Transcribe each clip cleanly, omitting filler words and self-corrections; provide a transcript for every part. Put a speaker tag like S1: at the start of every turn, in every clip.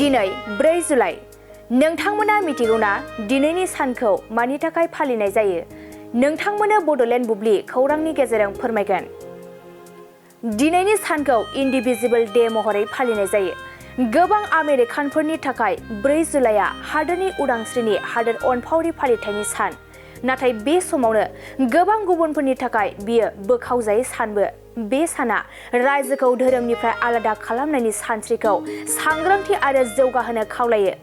S1: दिनै 4 जुलाइ नोंथांमोना मिथिगौना दिनैनि सानखौ मानि थाखाय फालिनाय जायो नोंथांमोना बड'लेण्ड बुब्लि खौरांनि गेजेरजों फोरमायगोन दिनैनि सानखौ इन्डिभिजिबल डे महरै फालिनाय जायो गोबां आमेरिकानफोरनि थाखाय 4 जुलाइआ हादोरनि उदांस्रिनि हादोर अनफावरि फालिथायनि सान नाथाय बे समावनो गोबां गुबुनफोरनि थाखाय बियो बोखावजायै सानबो बे साना रायजोखौ धोरोमनिफ्राय आलादा खालामनायनि सानस्रिखौ सांग्रांथि आरो जौगाहोनो खावलायो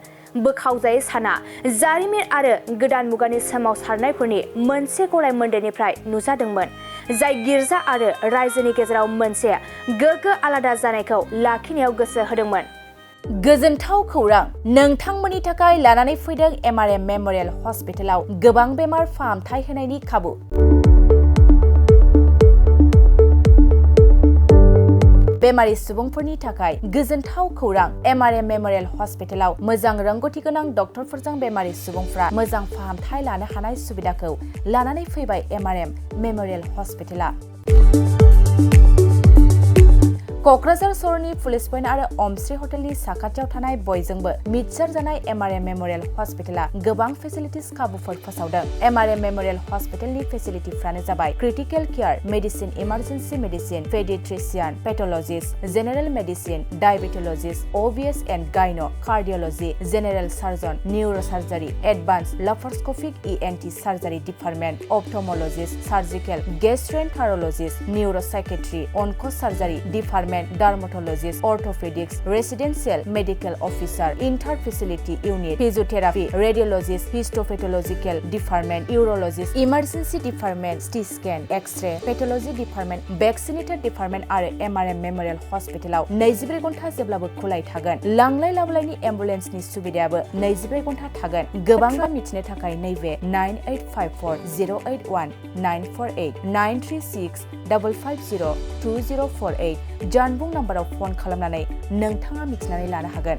S1: बोखावजायै साना जारिमिन आरो गोदान मुगानि सोमावसारनायफोरनि मोनसे गलायमोन्देरनिफ्राय नुजादोंमोन जाय गिर्जा आरो रायजोनि गेजेराव मोनसे गोग्गो आलादा जानायखौ लाखिनायाव गोसो होदोंमोन गोजोनथाव खौरां नोंथांमोननि थाखाय लानानै फैदों एमआरएम मेमोरियेल हस्पिटालाव गोबां बेमार फाहामथाय होनायनि खाबु बेमारि सुबुंफोरनि थाखाय गोजोनथाव खौरां एमआरएम मेमोरियेल हस्पिटालाव मोजां रोंगौथि गोनां डक्टरफोरजों बेमारि सुबुंफ्रा मोजां फाहामथाय लानो हानाय सुबिदाखौ लानानै फैबाय एमआरएम मेमोरियेल हस्पिटाला क'क्राझार सहरनि पुलिस पइन्ट आरो अमश्री हटेलनि साखाथियाव थानाय बयजोंबो मिथिसार जानाय एमआरएम मेमोरियेल हस्पिटाला गोबां फेसिलिटिस खाबुफोर फोसावदों एमआरएम मेमोरियेल हस्पिटालनि फेसिलिटिफ्रानो जाबाय critical care medicine emergency medicine paediatrician pathologist general medicine diabetologist OBS and gyno cardiology general surgeon neurosurgery advance laparoscopic ENT surgery department ophthalmologist surgical gastroenterologist neuropsychiatry onco surgery department dermatologist orthopaedics residential medical officer inter facility unit physiotherapy radiologist histopathological department urologist emergency department CT scan X-ray pathology department vaccinator department आरो MRM memorial हस्पिटालाव 24 घन्टा जेब्लाबो खुलाय थागोन लांलाय लाबोलायनि एम्बुलेन्सनि सुबिदायाबो 24 घन्टा थागोन गोबां मिथिनो थाखाय नैबे 9854081948 93655020048 जानबुं नाम्बाराव फन खालामनानै नोंथाङा मिथिनानै लानो हागोन